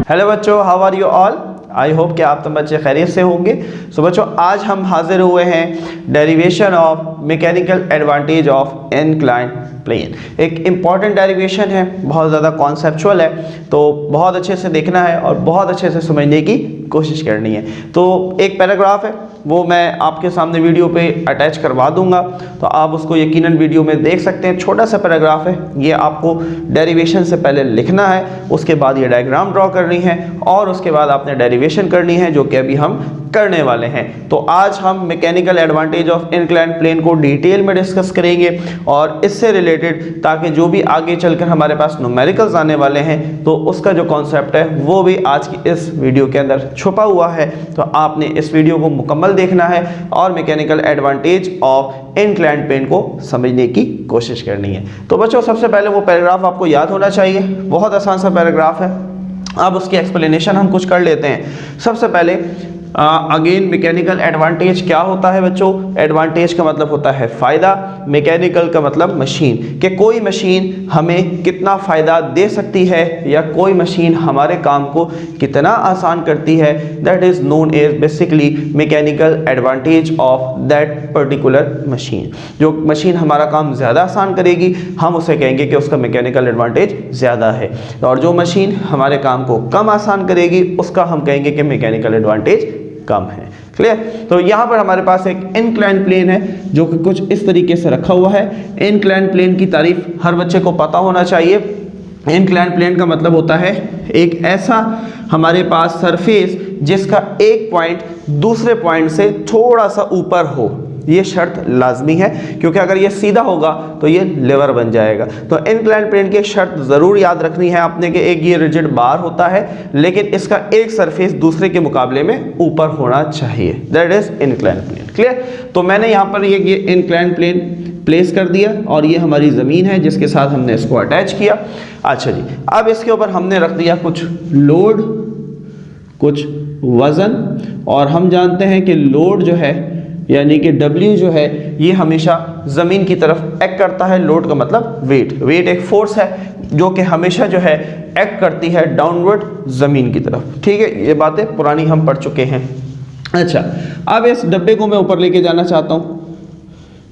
Hello बच्चों, how are you all. I hope कि आप तुम बच्चे खैरियत से होंगे। सो बच्चों, आज हम हाजिर हुए हैं derivation of mechanical advantage of inclined plane. एक इम्पॉर्टेंट डेरिवेशन है, बहुत ज़्यादा कॉन्सेप्चुअल है, तो बहुत अच्छे से देखना है और बहुत अच्छे से समझने की कोशिश करनी है। तो एक पैराग्राफ है, वो मैं आपके सामने वीडियो पे अटैच करवा दूंगा, तो आप उसको यकीनन वीडियो में देख सकते हैं। छोटा सा पैराग्राफ है, ये आपको डेरिवेशन से पहले लिखना है, उसके बाद ये डायग्राम ड्रॉ करनी है और उसके बाद आपने डेरिवेशन करनी है, जो कि अभी हम करने वाले हैं। तो आज हम mechanical advantage of inclined plane को डिटेल में डिस्कस करेंगे और इससे रिलेटेड, ताकि जो भी आगे चलकर हमारे पास न्यूमेरिकल्स आने वाले हैं तो उसका जो कॉन्सेप्ट है वो भी आज की इस वीडियो के अंदर छुपा हुआ है। तो आपने इस वीडियो को मुकम्मल देखना है और mechanical advantage of inclined plane को समझने की कोशिश करनी है। तो बच्चों, सबसे पहले वो पैराग्राफ आपको याद होना चाहिए, बहुत आसान सा पैराग्राफ है। अब उसकी एक्सप्लेनेशन हम कुछ कर लेते हैं। सबसे पहले अगेन मैकेनिकल एडवांटेज क्या होता है बच्चों। एडवांटेज का मतलब होता है फ़ायदा, मैकेनिकल का मतलब मशीन, कि कोई मशीन हमें कितना फ़ायदा दे सकती है या कोई मशीन हमारे काम को कितना आसान करती है। That is known as basically mechanical advantage of that particular machine. जो मशीन हमारा काम ज़्यादा आसान करेगी हम उसे कहेंगे कि उसका मैकेनिकल एडवांटेज ज़्यादा है, और जो मशीन हमारे काम को कम आसान करेगी उसका हम कहेंगे कि मैकेनिकल एडवांटेज कम है। क्लियर। तो यहाँ पर हमारे पास एक इंक्लाइंड प्लेन है जो कि कुछ इस तरीके से रखा हुआ है। इंक्लाइंड प्लेन की तारीफ हर बच्चे को पता होना चाहिए। इंक्लाइंड प्लेन का मतलब होता है एक ऐसा हमारे पास सरफेस जिसका एक पॉइंट दूसरे पॉइंट से थोड़ा सा ऊपर हो। ये शर्त लाजमी है, क्योंकि अगर ये सीधा होगा तो ये लेवर बन जाएगा। तो इंक्लाइंड प्लेन की एक शर्त ज़रूर याद रखनी है आपने कि एक ये रिजिड बार होता है, लेकिन इसका एक सरफेस दूसरे के मुकाबले में ऊपर होना चाहिए। That is inclined plane. Clear. तो मैंने यहाँ पर ये इंक्लाइंड प्लेन प्लेस कर दिया और ये हमारी ज़मीन है जिसके साथ हमने इसको अटैच किया। अच्छा जी, अब इसके ऊपर हमने रख दिया कुछ लोड, कुछ वज़न, और हम जानते हैं कि लोड जो है यानी कि W जो है ये हमेशा ज़मीन की तरफ एक्ट करता है। लोड का मतलब वेट। वेट एक फोर्स है जो कि हमेशा जो है एक्ट करती है डाउनवर्ड ज़मीन की तरफ। ठीक है, ये बातें पुरानी हम पढ़ चुके हैं। अच्छा, अब इस डब्बे को मैं ऊपर लेके जाना चाहता हूँ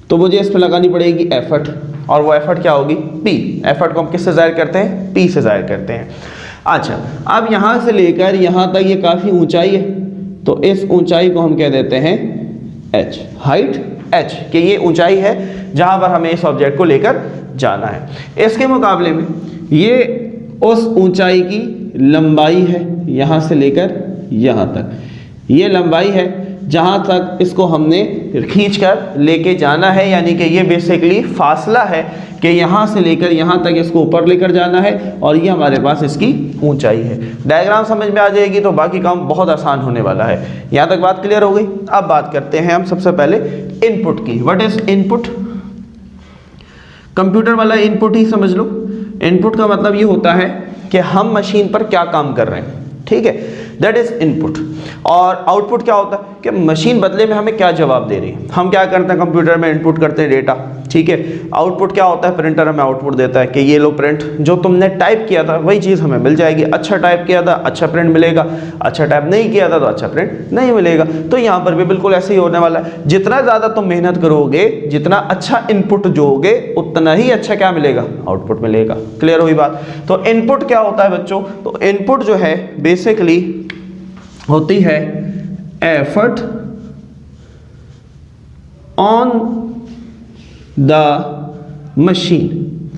तो मुझे इस पर लगानी पड़ेगी एफर्ट, और वो एफर्ट क्या होगी? P। एफर्ट को हम किससे ज़ाहिर करते हैं? P से ज़ाहिर करते हैं। अच्छा, अब यहाँ से लेकर यहाँ तक ये काफ़ी ऊंचाई है, तो इस ऊंचाई को हम कह देते हैं H, हाइट H, कि ये ऊंचाई है जहाँ पर हमें इस ऑब्जेक्ट को लेकर जाना है। इसके मुकाबले में ये उस ऊंचाई की लंबाई है, यहाँ से लेकर यहाँ तक ये लंबाई है जहाँ तक इसको हमने खींच कर लेके जाना है, यानी कि ये बेसिकली फासला है कि यहाँ से लेकर यहाँ तक इसको ऊपर लेकर जाना है, और ये हमारे पास इसकी ऊंचाई है। डायग्राम समझ में आ जाएगी तो बाकी काम बहुत आसान होने वाला है। यहाँ तक बात क्लियर हो गई। अब बात करते हैं हम सबसे पहले इनपुट की। What is input? कंप्यूटर वाला इनपुट ही समझ लो। इनपुट का मतलब ये होता है कि हम मशीन पर क्या काम कर रहे हैं। ठीक है, दैट इज इनपुट। और आउटपुट क्या होता है कि मशीन बदले में हमें क्या जवाब दे रही है। हम क्या करते हैं, कंप्यूटर में इनपुट करते हैं डेटा। ठीक है, आउटपुट क्या होता है? प्रिंटर हमें आउटपुट देता है कि ये लो प्रिंट, जो तुमने टाइप किया था वही चीज़ हमें मिल जाएगी। अच्छा टाइप किया था अच्छा प्रिंट मिलेगा, अच्छा टाइप नहीं किया था तो अच्छा प्रिंट नहीं मिलेगा। तो यहाँ पर भी बिल्कुल ऐसे ही होने वाला है। जितना ज़्यादा तुम मेहनत करोगे, जितना अच्छा इनपुट जोगे, उतना ही अच्छा क्या मिलेगा? आउटपुट मिलेगा। क्लियर हुई बात। तो इनपुट क्या होता है बच्चों? तो इनपुट जो है बेसिकली होती है एफर्ट ऑन द मशीन।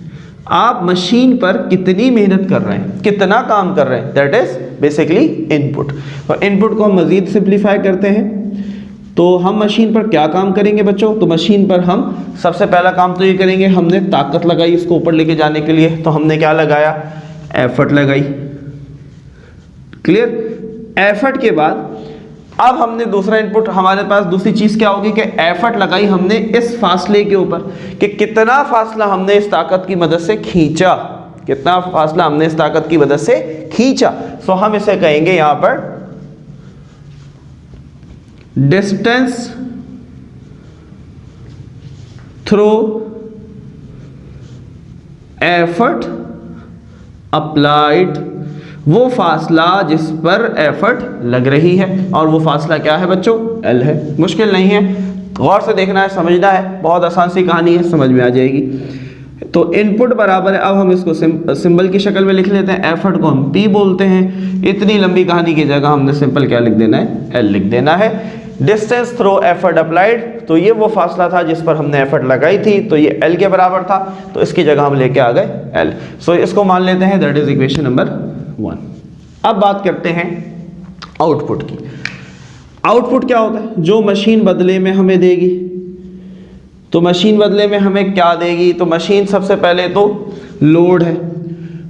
आप मशीन पर कितनी मेहनत कर रहे हैं, कितना काम कर रहे हैं, दैट इज बेसिकली इनपुट। तो इनपुट को हम मजीद सिंप्लीफाई करते हैं तो हम मशीन पर क्या काम करेंगे बच्चों? तो मशीन पर हम सबसे पहला काम तो ये करेंगे, हमने ताकत लगाई इसको ऊपर लेके जाने के लिए, तो हमने क्या लगाया? एफर्ट लगाई। क्लियर। एफर्ट के बाद अब हमने दूसरा इनपुट, हमारे पास दूसरी चीज क्या होगी कि एफर्ट लगाई हमने इस फासले के ऊपर, कि कितना फासला हमने इस ताकत की मदद से खींचा, कितना फासला हमने इस ताकत की मदद से खींचा। सो हम इसे कहेंगे यहां पर डिस्टेंस थ्रू एफर्ट अप्लाइड वो फासला जिस पर एफर्ट लग रही है, और वो फासला क्या है बच्चों? L है। मुश्किल नहीं है, गौर से देखना है, समझना है, बहुत आसान सी कहानी है, समझ में आ जाएगी। तो इनपुट बराबर है, अब हम इसको सिंबल की शक्ल में लिख लेते हैं, एफर्ट को हम P बोलते हैं। इतनी लंबी कहानी की जगह हमने सिंपल क्या लिख देना है? L लिख देना है। डिस्टेंस थ्रू एफर्ट अप्लाइड, तो ये वो फासला था जिस पर हमने एफर्ट लगाई थी, तो ये L के बराबर था, तो इसकी जगह हम लेके आ गए L। सो इसको मान लेते हैं, दैट इज इक्वेशन नंबर 1। अब बात करते हैं आउटपुट की। आउटपुट क्या होता है? जो मशीन बदले में हमें देगी, तो मशीन बदले में हमें क्या देगी? तो मशीन सबसे पहले तो लोड है,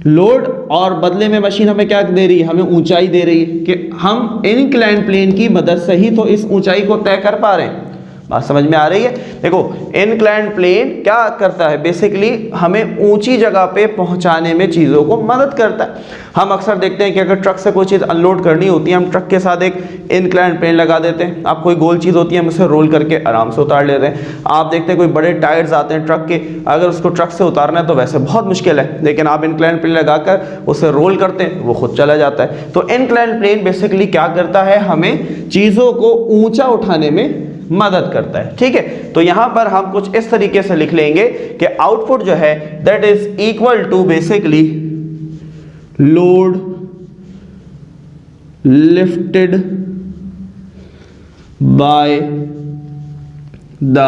लोड, और बदले में मशीन हमें क्या दे रही है? हमें ऊंचाई दे रही है कि हम इंक्लाइन प्लेन की मदद से ही तो इस ऊंचाई को तय कर पा रहे हैं। बात समझ में आ रही है? देखो, इंक्लाइन प्लेन क्या करता है? बेसिकली हमें ऊंची जगह पे पहुंचाने में चीज़ों को मदद करता है। हम अक्सर देखते हैं कि अगर ट्रक से कोई चीज़ अनलोड करनी होती है, हम ट्रक के साथ एक इंक्लाइन प्लेन लगा देते हैं। आप कोई गोल चीज़ होती है, हम उसे रोल करके आराम से उतार लेते हैं। आप देखते हैं कोई बड़े टायर्स आते हैं ट्रक के, अगर उसको ट्रक से उतारना है तो वैसे बहुत मुश्किल है, लेकिन आप इंक्लाइन प्लेन लगाकर उसे रोल करते हैं, वो खुद चला जाता है। तो इंक्लाइन प्लेन बेसिकली क्या करता है? हमें चीज़ों को ऊंचा उठाने में मदद करता है। ठीक है, तो यहां पर हम कुछ इस तरीके से लिख लेंगे कि आउटपुट जो है that is equal to basically load lifted by the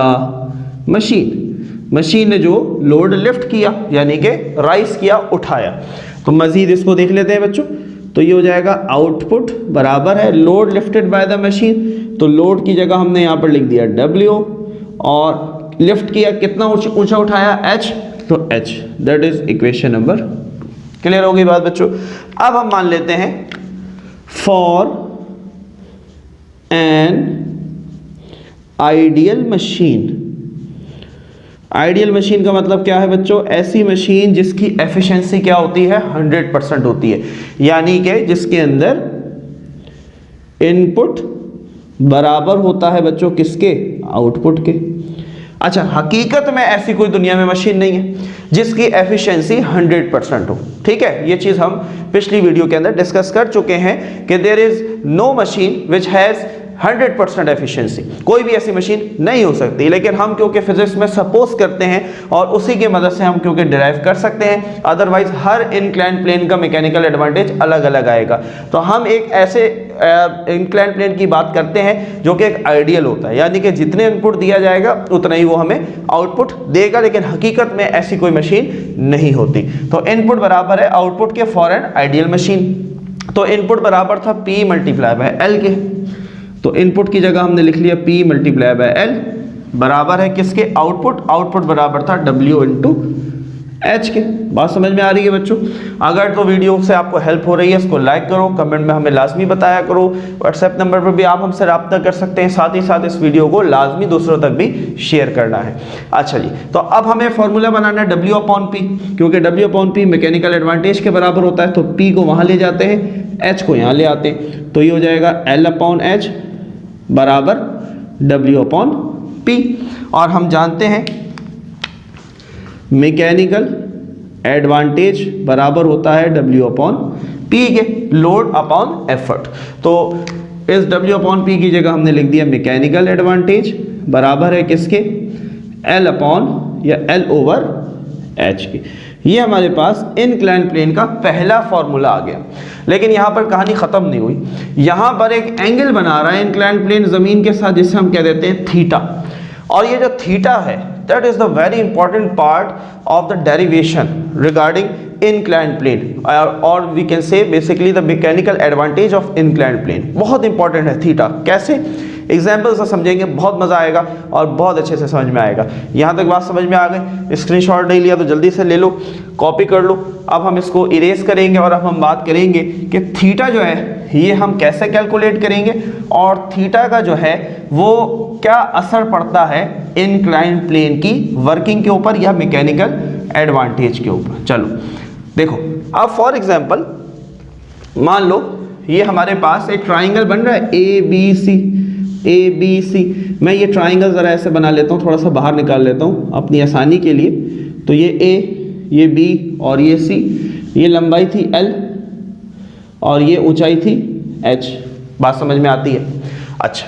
machine. Machine ने जो लोड लिफ्ट किया यानी कि राइज किया, उठाया। तो मजीद इसको देख लेते हैं बच्चों। तो ये हो जाएगा आउटपुट बराबर है load lifted by the machine. तो लोड की जगह हमने यहाँ पर लिख दिया W, और लिफ्ट किया कितना ऊंचा उठाया? H, तो H, that is equation number 2। Clear होगी बात बच्चों? अब हम मान लेते हैं for an ideal machine. Ideal machine का मतलब क्या है बच्चों? ऐसी मशीन जिसकी एफिशिएंसी क्या होती है? 100% होती है, यानी कि जिसके अंदर इनपुट बराबर होता है बच्चों किसके? आउटपुट के। अच्छा, हकीकत में ऐसी कोई दुनिया में मशीन नहीं है जिसकी एफिशिएंसी 100% हो। ठीक है, ये चीज हम पिछली वीडियो के अंदर डिस्कस कर चुके हैं कि there is no machine which has 100% efficiency. कोई भी ऐसी मशीन नहीं हो सकती, लेकिन हम क्योंकि फिजिक्स में सपोज करते हैं और उसी की मदद से हम क्योंकि डिराइव कर सकते हैं, अदरवाइज हर इंक्लाइन प्लेन का मैकेनिकल एडवांटेज अलग अलग आएगा। तो हम एक ऐसे इंक्लाइन प्लेन की बात करते हैं जो कि एक आइडियल होता है, यानी कि जितने इनपुट दिया जाएगा उतना ही वो हमें आउटपुट देगा, लेकिन हकीकत में ऐसी कोई मशीन नहीं होती। तो इनपुट बराबर है आउटपुट के फॉर एन आइडियल मशीन। तो इनपुट बराबर था P मल्टीप्लाई बाय L के, तो इनपुट की जगह हमने लिख लिया P मल्टीप्लाई बाय L बराबर है किसके? आउटपुट। आउटपुट बराबर था W इंटू H के। बात समझ में आ रही है बच्चों? अगर तो वीडियो से आपको हेल्प हो रही है, इसको लाइक करो, कमेंट में हमें लाजमी बताया करो। व्हाट्सएप नंबर पर भी आप हमसे रब्ता कर सकते हैं, साथ ही साथ इस वीडियो को लाजमी दूसरों तक भी शेयर करना है। अच्छा जी, तो अब हमें फॉर्मूला बनाना है W/P, क्योंकि W/P मैकेनिकल एडवांटेज के बराबर होता है, तो P को वहाँ ले जाते हैं, H को यहाँ ले आते हैं, तो ये हो जाएगा L/H बराबर W/P। और हम जानते हैं मैकेनिकल एडवांटेज बराबर होता है W/P के, लोड अपॉन एफर्ट। तो इस W/P की जगह हमने लिख दिया मैकेनिकल एडवांटेज बराबर है किसके? L/H के। ये हमारे पास इंक्लाइन प्लेन का पहला फॉर्मूला आ गया। लेकिन यहाँ पर कहानी ख़त्म नहीं हुई, यहाँ पर एक एंगल बना रहा है इंक्लाइन प्लेन ज़मीन के साथ, जिसे हम क्या देते हैं? थीटा। और ये जो थीटा है that is the very important part of the derivation regarding inclined plane, और we can say basically the mechanical advantage of inclined plane। बहुत इंपॉर्टेंट है थीटा। कैसे? एग्जाम्पल से समझेंगे, बहुत मजा आएगा और बहुत अच्छे से समझ में आएगा। यहाँ तक बात समझ में आ गई? स्क्रीनशॉट नहीं लिया तो जल्दी से ले लो, कॉपी कर लो। अब हम इसको इरेज करेंगे और अब हम बात करेंगे कि थीटा जो है ये हम कैसे कैलकुलेट करेंगे, और थीटा का जो है वो क्या असर पड़ता है इंक्लाइन प्लेन की वर्किंग के ऊपर या मैकेनिकल एडवांटेज के ऊपर। चलो देखो, अब फॉर एग्जांपल मान लो ये हमारे पास एक ट्राइंगल बन रहा है ABC। मैं ये ट्राइंगल ज़रा ऐसे बना लेता हूँ, थोड़ा सा बाहर निकाल लेता हूँ अपनी आसानी के लिए। तो ये A, ये B और ये C, ये लंबाई थी L और ये ऊंचाई थी h। बात समझ में आती है? अच्छा,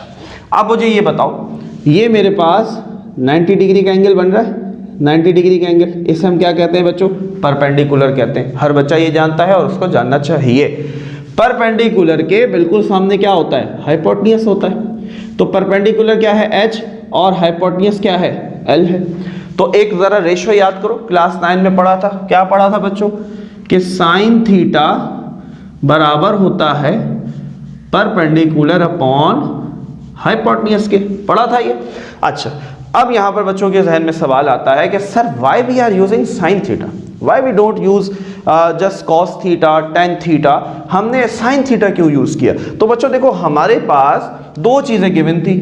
अब मुझे ये बताओ, ये मेरे पास 90 डिग्री का एंगल बन रहा है, 90 डिग्री का एंगल, इसे हम क्या कहते हैं बच्चों? परपेंडिकुलर कहते हैं। हर बच्चा ये जानता है और उसको जानना चाहिए। परपेंडिकुलर के बिल्कुल सामने क्या होता है? हाइपोटेन्यूज होता है। तो परपेंडिकुलर क्या है? h, और हाइपोटेन्यूज क्या है? l है। तो एक जरा रेशियो याद करो, क्लास 9 में पढ़ा था। क्या पढ़ा था बच्चों? कि साइन थीटा बराबर होता है परपेंडिकुलर अपॉन हाइपोटेन्यूज के, पढ़ा था ये। अच्छा, अब यहां पर बच्चों के जहन में सवाल आता है कि sir why we are using sine theta, why we don't use just cos theta, tan theta, हमने साइन थीटा क्यों यूज किया? तो बच्चों देखो, हमारे पास दो चीजें गिवन थी,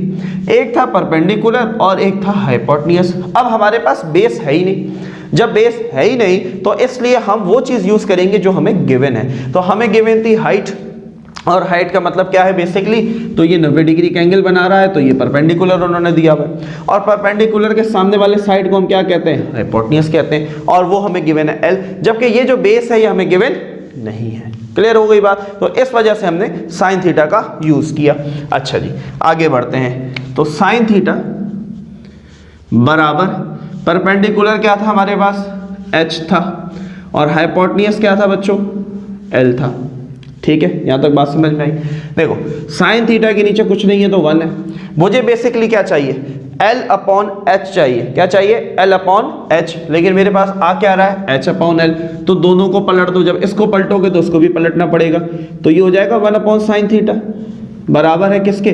एक था परपेंडिकुलर और एक था हाइपोटेन्यूज। अब हमारे पास बेस है ही नहीं, जब बेस है ही नहीं तो इसलिए हम वो चीज यूज करेंगे जो हमें गिवन है। तो हमें गिवन थी हाइट, और हाइट का मतलब क्या है बेसिकली? तो ये 90 डिग्री का एंगल बना रहा है, तो ये परपेंडिकुलर उन्होंने दिया हुआ है, और परपेंडिकुलर के सामने वाले साइड को हम क्या कहते हैं? हाइपोटेन्यूज कहते हैं, और वो हमें गिवन है l, जबकि ये जो बेस है ये हमें गिवन नहीं है। क्लियर हो गई बात? तो इस वजह से हमने साइन थीटा का यूज किया। अच्छा जी, आगे बढ़ते हैं। तो साइन थीटा बराबर परपेंडिकुलर क्या था हमारे पास? h था, और हाइपोटेन्यूज क्या था बच्चों? l था। ठीक है, यहां तक बात समझ में आई? देखो, साइन थीटा के नीचे कुछ नहीं है तो 1 है। मुझे बेसिकली क्या चाहिए? L अपॉन h चाहिए। क्या चाहिए? L अपॉन h, लेकिन मेरे पास आ क्या रहा है? h upon l। तो दोनों को पलट दो, जब इसको पलटोगे तो उसको भी पलटना पड़ेगा, तो ये हो जाएगा 1 अपॉन साइन थीटा बराबर है किसके?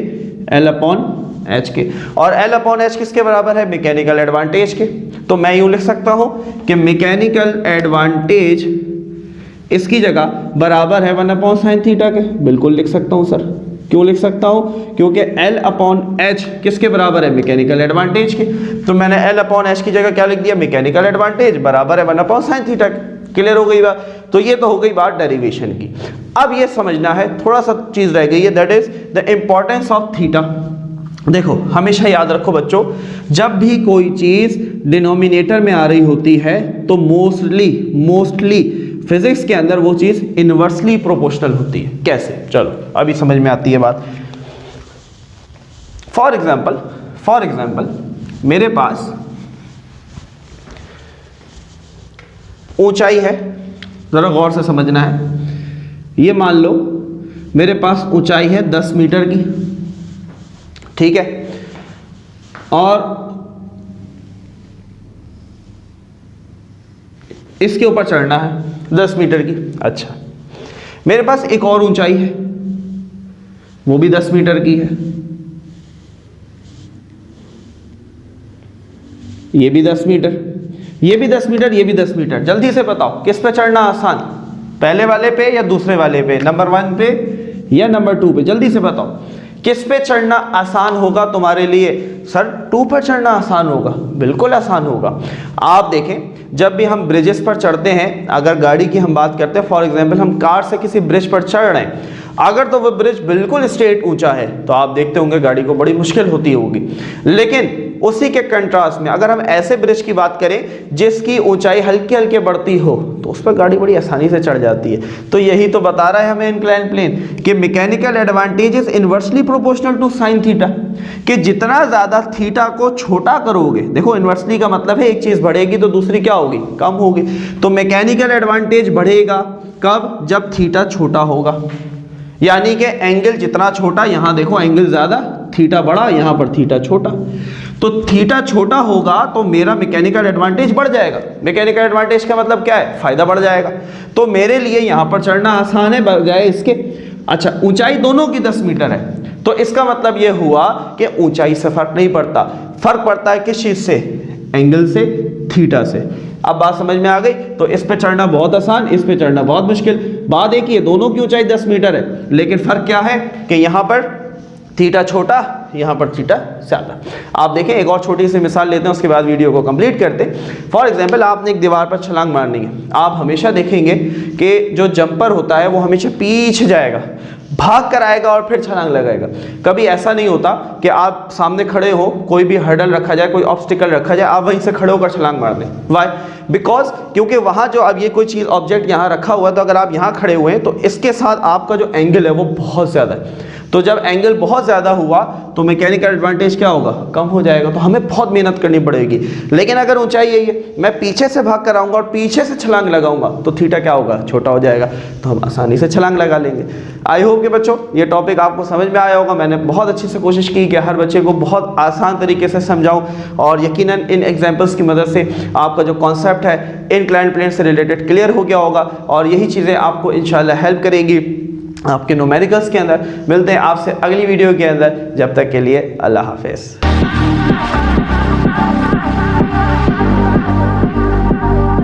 L अपॉन h के। और L अपॉन h किसके बराबर है? मैकेनिकल एडवांटेज के। तो मैं यूं लिख सकता हूं कि मैकेनिकल एडवांटेज इसकी जगह बराबर है 1 अपॉन साइन थीटा के। बिल्कुल लिख सकता हूं सर। क्यों लिख सकता हूं? क्योंकि L अपॉन h किसके बराबर है? मैकेनिकल एडवांटेज के। तो मैंने L अपॉन h की जगह क्या लिख दिया? मैकेनिकल एडवांटेज बराबर है 1 अपॉन साइन थीटा के। क्लियर हो गई बात? तो ये तो हो गई बात डेरिवेशन की। अब ये समझना है, थोड़ा सा चीज रह गई है, that is the importance of theta. देखो, हमेशा याद रखो बच्चों, जब भी कोई चीज डिनोमिनेटर में आ रही होती है तो मोस्टली फिजिक्स के अंदर वो चीज इनवर्सली प्रोपोर्शनल होती है। कैसे? चलो अभी समझ में आती है बात। फॉर एग्जाम्पल मेरे पास ऊंचाई है, जरा गौर से समझना है। ये मान लो मेरे पास ऊंचाई है 10 मीटर की, ठीक है, और इसके ऊपर चढ़ना है 10 मीटर की। अच्छा, मेरे पास एक और ऊंचाई है, वो भी 10 मीटर की है, ये भी 10 मीटर, ये भी 10 मीटर, ये भी 10 मीटर। जल्दी से बताओ किस पे चढ़ना आसान? पहले वाले पे या दूसरे वाले पे? नंबर 1 पे या नंबर 2 पे? जल्दी से बताओ किस पे चढ़ना आसान होगा तुम्हारे लिए? सर 2 पर चढ़ना आसान होगा। बिल्कुल आसान होगा। आप देखें, जब भी हम ब्रिजेस पर चढ़ते हैं, अगर गाड़ी की हम बात करते हैं, फॉर एग्जांपल हम कार से किसी ब्रिज पर चढ़ रहे हैं, अगर तो वो ब्रिज बिल्कुल स्ट्रेट ऊंचा है तो आप देखते होंगे गाड़ी को बड़ी मुश्किल होती होगी। लेकिन उसी के कंट्रास्ट में अगर हम ऐसे ब्रिज की बात करें जिसकी ऊंचाई हल्की हल्की बढ़ती हो तो उस पर गाड़ी बड़ी आसानी से चढ़ जाती है। तो यही तो बता रहा है हमें इंक्लाइन प्लेन कि mechanical advantage is inversely proportional to sine theta, कि जितना ज्यादा थीटा को छोटा करोगे, देखो इनवर्सली का मतलब है एक चीज बढ़ेगी तो दूसरी क्या होगी? कम होगी। तो मैकेनिकल एडवांटेज बढ़ेगा कब? जब थीटा छोटा होगा, यानी कि एंगल जितना छोटा, यहां देखो एंगल ज्यादा, थीटा बड़ा, यहां पर थीटा छोटा। तो थीटा छोटा होगा तो मेरा मैकेनिकल एडवांटेज बढ़ जाएगा। मैकेनिकल एडवांटेज का मतलब क्या है? फायदा बढ़ जाएगा। तो मेरे लिए यहां पर चढ़ना आसान है बजाय इसके। अच्छा, ऊंचाई दोनों की 10 मीटर है, तो इसका मतलब यह हुआ कि ऊंचाई से फर्क नहीं पड़ता। फर्क पड़ता है किस चीज से? एंगल से, थीटा से। अब बात समझ में आ गई? तो इस पे चढ़ना बहुत आसान, इस पे चढ़ना बहुत मुश्किल। बात एक ही है, दोनों की ऊंचाई 10 मीटर है, लेकिन फर्क क्या है कि यहां पर थीटा छोटा, यहां पर थीटा ज्यादा। आप देखें, एक और छोटी सी मिसाल लेते हैं, उसके बाद वीडियो को कंप्लीट करते हैं। फॉर एग्जांपल, आपने एक दीवार पर छलांग मारनी है। आप हमेशा देखेंगे कि जो जंपर होता है वो हमेशा पीछे जाएगा, भाग कर आएगा और फिर छलांग लगाएगा। कभी ऐसा नहीं होता कि आप सामने खड़े हो, कोई भी हर्डल रखा जाए, कोई ऑब्स्टिकल रखा जाए, आप वहीं से खड़े होकर छलांग मार दें। वाई? बिकॉज क्योंकि वहाँ जो अब ये कोई चीज़ ऑब्जेक्ट यहाँ रखा हुआ है, तो अगर आप यहाँ खड़े हुए हैं तो इसके साथ आपका जो एंगल है वो बहुत ज़्यादा है। तो जब एंगल बहुत ज़्यादा हुआ तो मैकेनिकल एडवांटेज क्या होगा? कम हो जाएगा। तो हमें बहुत मेहनत करनी पड़ेगी। लेकिन अगर ऊंचाई यही है, मैं पीछे से भाग कर आऊँगा और पीछे से छलांग लगाऊंगा तो थीटा क्या होगा? छोटा हो जाएगा। तो हम आसानी से छलांग लगा लेंगे। आई होप कि बच्चों ये टॉपिक आपको समझ में आया होगा। मैंने बहुत अच्छी से कोशिश की कि हर बच्चे को बहुत आसान तरीके से समझाऊं, और यकीनन इन एग्जाम्पल्स की मदद से आपका जो कॉन्सेप्ट है इनक्लाइंड प्लेन से रिलेटेड क्लियर हो गया होगा, और यही चीज़ें आपको इंशाल्लाह हेल्प करेगी आपके न्यूमेरिकल्स के अंदर। मिलते हैं आपसे अगली वीडियो के अंदर, जब तक के लिए अल्लाह हाफिज़।